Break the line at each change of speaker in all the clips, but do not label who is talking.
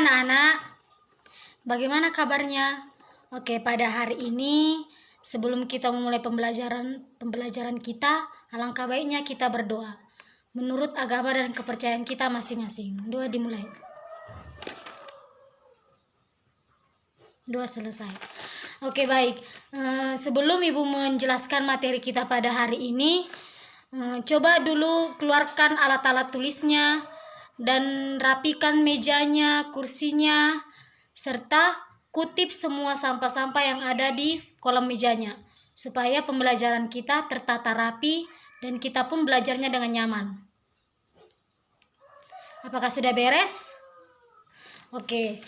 anak-anak, bagaimana kabarnya? Oke, pada hari ini sebelum kita memulai pembelajaran kita, alangkah baiknya kita berdoa menurut agama dan kepercayaan kita masing-masing. Doa dimulai. Doa selesai. Oke, baik. Sebelum Ibu menjelaskan materi kita pada hari ini, coba dulu keluarkan alat-alat tulisnya dan rapikan mejanya, kursinya, serta kutip semua sampah-sampah yang ada di kolom mejanya, supaya pembelajaran kita tertata rapi dan kita pun belajarnya dengan nyaman. Apakah sudah beres? Oke.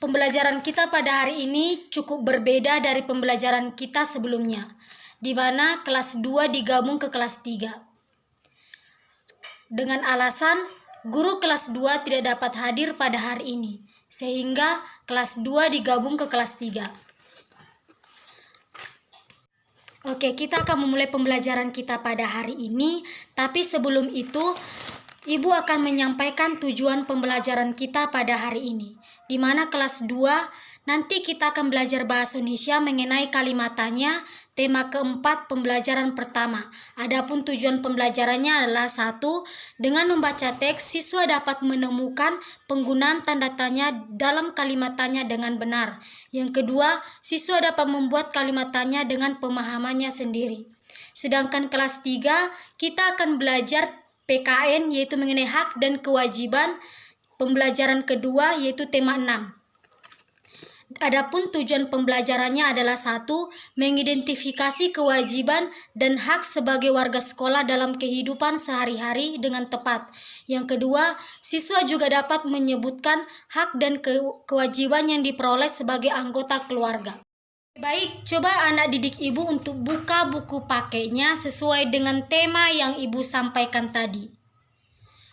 Pembelajaran kita pada hari ini cukup berbeda dari pembelajaran kita sebelumnya, di mana kelas 2 digabung ke kelas 3. Dengan alasan guru kelas 2 tidak dapat hadir pada hari ini, sehingga kelas 2 digabung ke kelas 3. Oke, kita akan memulai pembelajaran kita pada hari ini, tapi sebelum itu Ibu akan menyampaikan tujuan pembelajaran kita pada hari ini, di mana kelas 2 nanti kita akan belajar bahasa Indonesia mengenai kalimat tanya, tema keempat pembelajaran pertama. Adapun tujuan pembelajarannya adalah 1. Dengan membaca teks, siswa dapat menemukan penggunaan tanda tanya dalam kalimat tanya dengan benar. Yang kedua, siswa dapat membuat kalimat tanya dengan pemahamannya sendiri. Sedangkan kelas 3, kita akan belajar PKN, yaitu mengenai hak dan kewajiban. Pembelajaran kedua yaitu tema 6. Adapun tujuan pembelajarannya adalah 1. Mengidentifikasi kewajiban dan hak sebagai warga sekolah dalam kehidupan sehari-hari dengan tepat. Yang kedua, siswa juga dapat menyebutkan hak dan kewajiban yang diperoleh sebagai anggota keluarga. Baik, coba anak didik Ibu untuk buka buku pakainya sesuai dengan tema yang Ibu sampaikan tadi.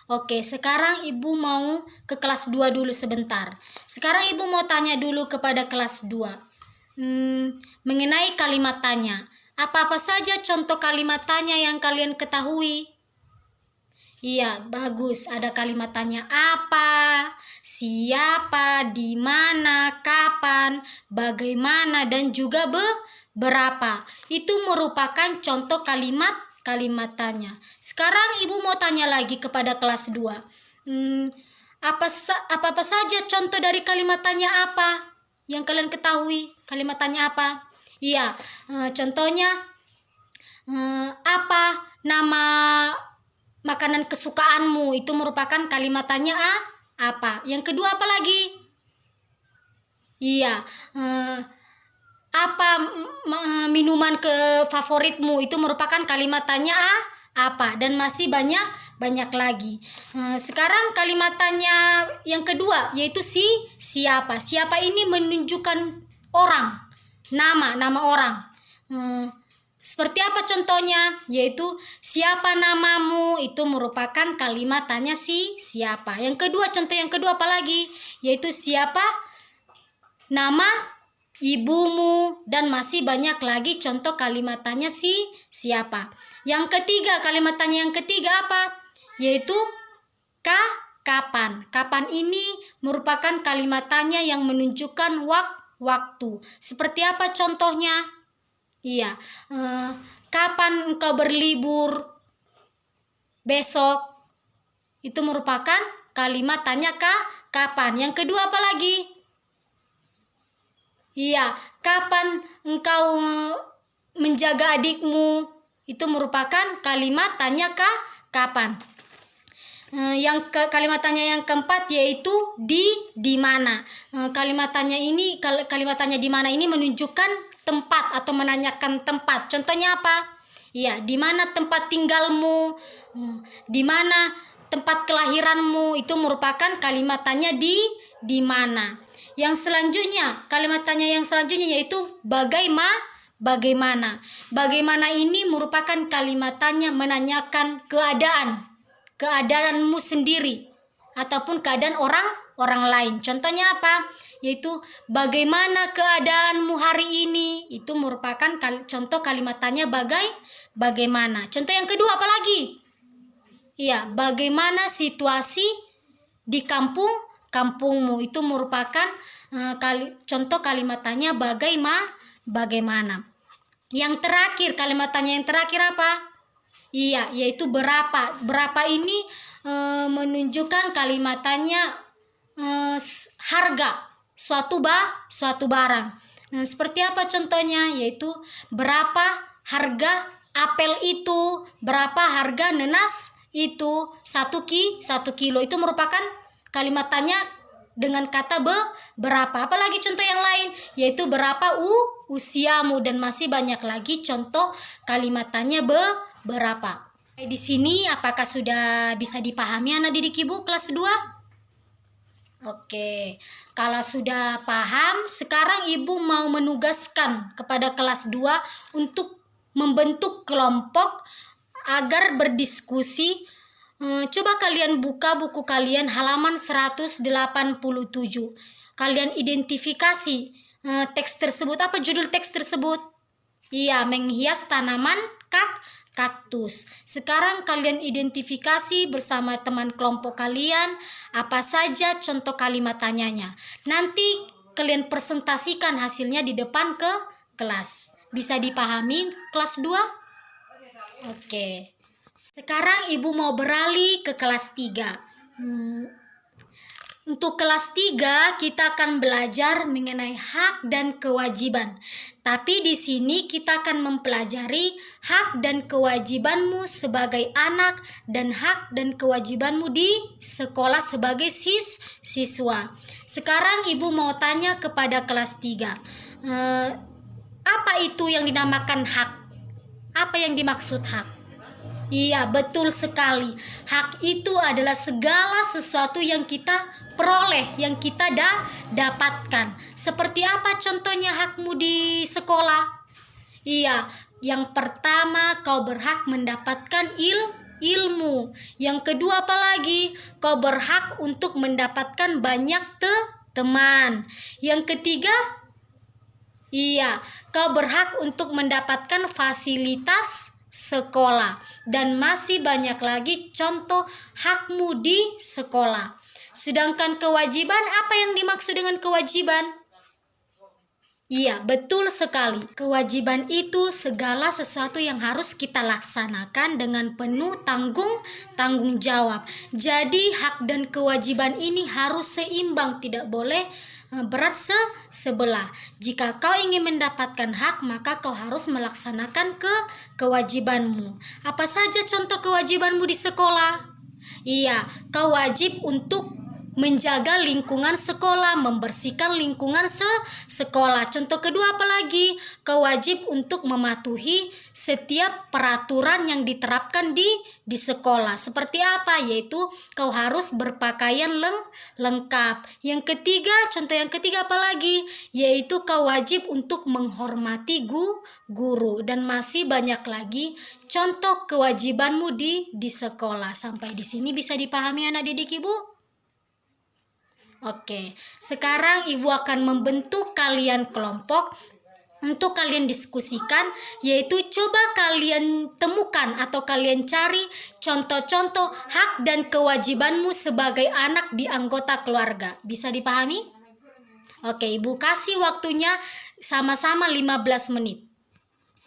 Oke, sekarang Ibu mau ke kelas 2 dulu sebentar. Sekarang Ibu mau tanya dulu kepada kelas 2. Mengenai kalimat tanya. Apa-apa saja contoh kalimat tanya yang kalian ketahui? Iya, bagus. Ada kalimat tanya apa, siapa, di mana, kapan, bagaimana, dan juga berapa. Itu merupakan contoh kalimat tanya. Sekarang Ibu mau tanya lagi kepada kelas 2. Apa saja contoh dari kalimat tanya apa yang kalian ketahui? Kalimat tanya apa? Iya, contohnya apa nama makanan kesukaanmu, itu merupakan kalimat tanya apa. Yang kedua apa lagi? Iya, apa minuman favoritmu, itu merupakan kalimat tanya apa, dan masih banyak lagi. Sekarang kalimat tanya yang kedua yaitu siapa. Siapa ini menunjukkan orang, nama orang. Seperti apa contohnya? Yaitu siapa namamu, itu merupakan kalimat tanya siapa. Yang kedua, contoh yang kedua apa lagi? Yaitu siapa nama ibumu, dan masih banyak lagi contoh kalimat tanya siapa. Yang ketiga, kalimat tanya yang ketiga apa? Yaitu kapan. Kapan ini merupakan kalimat tanya yang menunjukkan waktu. Seperti apa contohnya? Iya, kapan engkau berlibur besok? Itu merupakan kalimat tanya kapan. Yang kedua apa lagi? Iya, kapan engkau menjaga adikmu? Itu merupakan kalimat tanya kapan. Kalimat tanya yang keempat yaitu di mana. Kalimat tanya di mana ini menunjukkan tempat atau menanyakan tempat. Contohnya apa? Iya, di mana tempat tinggalmu? Di mana tempat kelahiranmu? Itu merupakan kalimat tanya di mana. Yang selanjutnya, kalimat tanya yang selanjutnya yaitu bagaimana. Bagaimana ini merupakan kalimat tanya menanyakan keadaanmu sendiri ataupun keadaan orang lain. Contohnya apa? Yaitu bagaimana keadaanmu hari ini? Itu merupakan contoh kalimat tanya bagaimana. Contoh yang kedua apa lagi? Iya, bagaimana situasi di kampung kampungmu. Itu merupakan contoh kalimat tanya bagaimana. Yang terakhir, kalimat tanya yang terakhir apa? Iya, yaitu berapa. Berapa ini menunjukkan kalimat tanya harga suatu barang. Nah, seperti apa contohnya? Yaitu berapa harga apel itu, berapa harga nanas itu, 1 kilo. Itu merupakan kalimat tanya dengan kata berapa. Apalagi contoh yang lain, yaitu berapa usiamu, dan masih banyak lagi contoh kalimat tanya berapa. Di sini apakah sudah bisa dipahami anak didik ibu kelas 2? Oke, kalau sudah paham, sekarang ibu mau menugaskan kepada kelas 2 untuk membentuk kelompok agar berdiskusi. Coba kalian buka buku kalian halaman 187. Kalian identifikasi teks tersebut. Apa judul teks tersebut? Iya, menghias tanaman kaktus. Sekarang kalian identifikasi bersama teman kelompok kalian apa saja contoh kalimat tanyanya. Nanti kalian presentasikan hasilnya di depan ke kelas. Bisa dipahami kelas 2? Oke. Sekarang ibu mau beralih ke kelas 3. Untuk kelas 3 kita akan belajar mengenai hak dan kewajiban. Tapi di sini kita akan mempelajari hak dan kewajibanmu sebagai anak dan hak dan kewajibanmu di sekolah sebagai siswa. Sekarang ibu mau tanya kepada kelas 3. Apa itu yang dinamakan hak? Apa yang dimaksud hak? Iya, betul sekali. Hak itu adalah segala sesuatu yang kita peroleh, yang kita dapatkan. Seperti apa contohnya hakmu di sekolah? Iya, yang pertama kau berhak mendapatkan ilmu. Yang kedua apa lagi? Kau berhak untuk mendapatkan banyak teman. Yang ketiga, iya, kau berhak untuk mendapatkan fasilitas sekolah, dan masih banyak lagi contoh hakmu di sekolah. Sedangkan kewajiban, apa yang dimaksud dengan kewajiban? Iya, betul sekali. Kewajiban itu segala sesuatu yang harus kita laksanakan dengan penuh tanggung jawab. Jadi hak dan kewajiban ini harus seimbang, tidak boleh berat sebelah. Jika kau ingin mendapatkan hak, maka kau harus melaksanakan kewajibanmu. Apa saja contoh kewajibanmu di sekolah? Iya, kau wajib untuk menjaga lingkungan sekolah, membersihkan lingkungan sekolah. Contoh kedua apa lagi? Kau wajib untuk mematuhi setiap peraturan yang diterapkan di sekolah. Seperti apa? Yaitu kau harus berpakaian lengkap. Yang ketiga, contoh yang ketiga apa lagi? Yaitu kau wajib untuk menghormati guru. Dan masih banyak lagi contoh kewajibanmu di sekolah. Sampai di sini bisa dipahami anak didik ibu? Oke, sekarang ibu akan membentuk kalian kelompok untuk kalian diskusikan, yaitu coba kalian temukan atau kalian cari contoh-contoh hak dan kewajibanmu sebagai anak di anggota keluarga. Bisa dipahami? Oke, ibu kasih waktunya sama-sama 15 menit.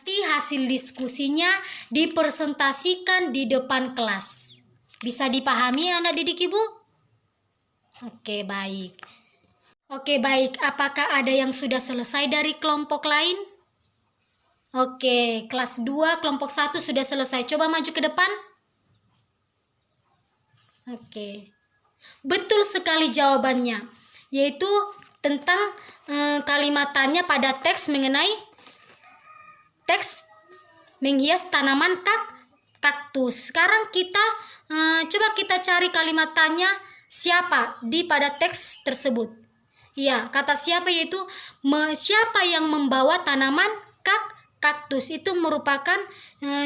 Nanti hasil diskusinya dipresentasikan di depan kelas. Bisa dipahami anak didik ibu? Oke, baik. Apakah ada yang sudah selesai dari kelompok lain? Oke, kelas 2, kelompok 1 sudah selesai. Coba maju ke depan. Oke. Betul sekali jawabannya. Yaitu tentang kalimat tanya pada teks mengenai teks menghias tanaman kaktus. Sekarang kita coba kita cari kalimat tanya siapa di pada teks tersebut. Ya, kata siapa yaitu siapa yang membawa tanaman kaktus. Itu merupakan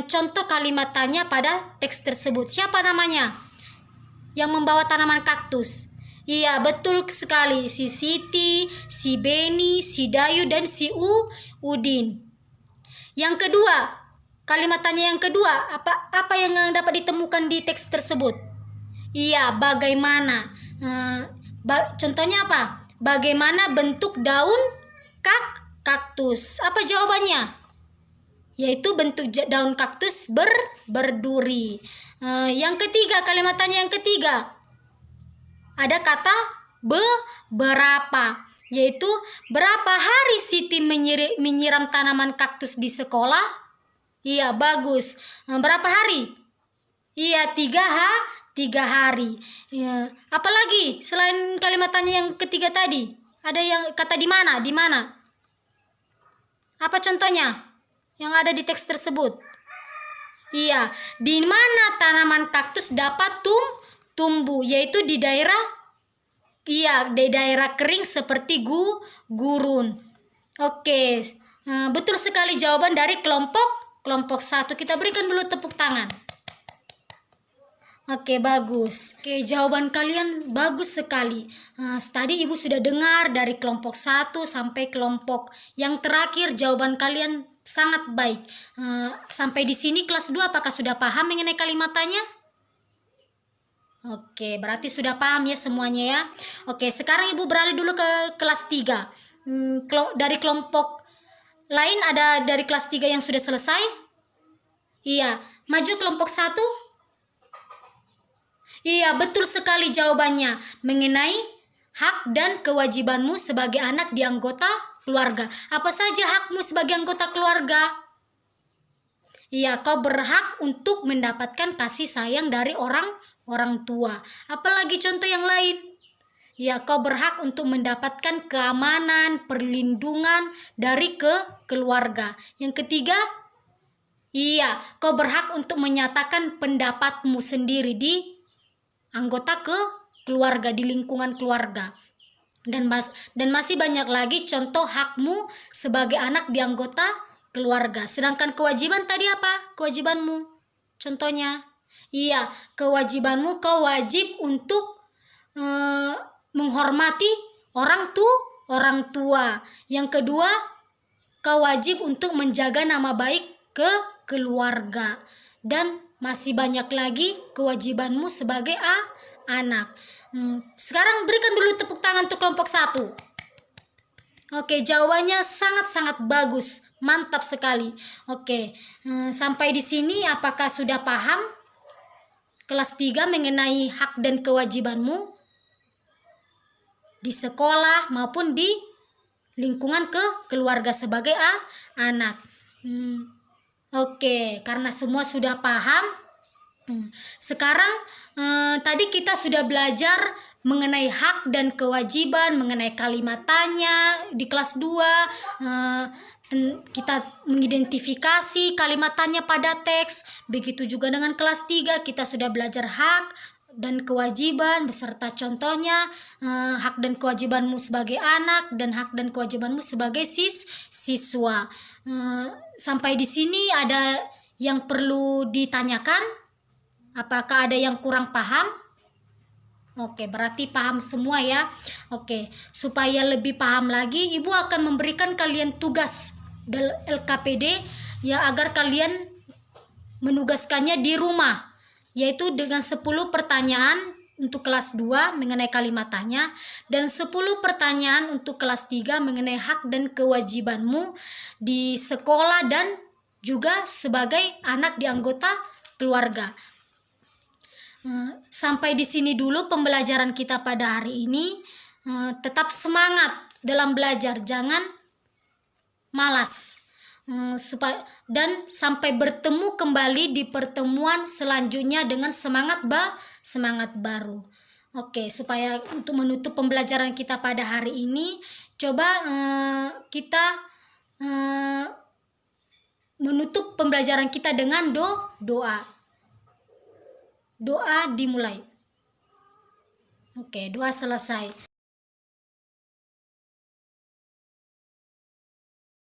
contoh kalimat tanya pada teks tersebut. Siapa namanya yang membawa tanaman kaktus? Iya, betul sekali. Si Siti, si Beni, si Dayu, dan si Udin. Yang kedua, kalimat tanya yang kedua, apa yang dapat ditemukan di teks tersebut? Iya, bagaimana? Contohnya apa? Bagaimana bentuk daun kaktus? Apa jawabannya? Yaitu bentuk daun kaktus berduri. Yang ketiga, kalimatnya yang ketiga. Ada kata berapa, yaitu berapa hari Siti menyiram tanaman kaktus di sekolah? Iya, bagus. Berapa hari? Iya, 3 hari. Ya. Apalagi selain kalimatnya yang ketiga tadi? Ada yang kata di mana? Di mana? Apa contohnya yang ada di teks tersebut? Iya, di mana tanaman kaktus dapat tumbuh? Yaitu di daerah, iya, di daerah kering seperti gurun. Oke, betul sekali jawaban dari kelompok 1. Kita berikan dulu tepuk tangan. Oke, bagus. Oke, jawaban kalian bagus sekali. Tadi Ibu sudah dengar dari kelompok 1 sampai kelompok yang terakhir, jawaban kalian sangat baik. Sampai di sini kelas 2 apakah sudah paham mengenai kalimatnya? Oke, berarti sudah paham ya semuanya ya. Oke, sekarang Ibu beralih dulu ke kelas 3. Dari kelompok lain ada dari kelas 3 yang sudah selesai? Iya, maju kelompok 1. Iya, betul sekali jawabannya mengenai hak dan kewajibanmu sebagai anak di anggota keluarga. Apa saja hakmu sebagai anggota keluarga? Iya, kau berhak untuk mendapatkan kasih sayang dari orang tua. Apalagi contoh yang lain? Ya, kau berhak untuk mendapatkan keamanan, perlindungan dari keluarga. Yang ketiga, iya, kau berhak untuk menyatakan pendapatmu sendiri di anggota keluarga, di lingkungan keluarga. Dan masih banyak lagi contoh hakmu sebagai anak di anggota keluarga. Sedangkan kewajiban tadi apa? Kewajibanmu. Contohnya, iya, kewajibanmu kau wajib untuk menghormati orang tua. Yang kedua, kau wajib untuk menjaga nama baik keluarga. Dan masih banyak lagi kewajibanmu sebagai anak. Sekarang berikan dulu tepuk tangan untuk kelompok 1. Oke, jawabannya sangat-sangat bagus. Mantap sekali. Oke, sampai di sini apakah sudah paham kelas 3 mengenai hak dan kewajibanmu di sekolah maupun di lingkungan keluarga sebagai anak? Oke, karena semua sudah paham. Sekarang tadi kita sudah belajar mengenai hak dan kewajiban, mengenai kalimatnya di kelas 2. Kita mengidentifikasi kalimatnya pada teks. Begitu juga dengan kelas 3, kita sudah belajar hak dan kewajiban beserta contohnya, hak dan kewajibanmu sebagai anak dan hak dan kewajibanmu sebagai siswa. Sampai di sini ada yang perlu ditanyakan? Apakah ada yang kurang paham? Oke, berarti paham semua ya. Oke, supaya lebih paham lagi, Ibu akan memberikan kalian tugas dari LKPD ya, agar kalian menugaskannya di rumah, yaitu dengan 10 pertanyaan untuk kelas 2 mengenai kalimatnya dan 10 pertanyaan untuk kelas 3 mengenai hak dan kewajibanmu di sekolah dan juga sebagai anak di anggota keluarga. Sampai di sini dulu pembelajaran kita pada hari ini. Tetap semangat dalam belajar, jangan malas. Sampai bertemu kembali di pertemuan selanjutnya dengan semangat baru. Oke, supaya untuk menutup pembelajaran kita pada hari ini, coba kita menutup pembelajaran kita dengan doa. Doa dimulai. Oke, doa selesai.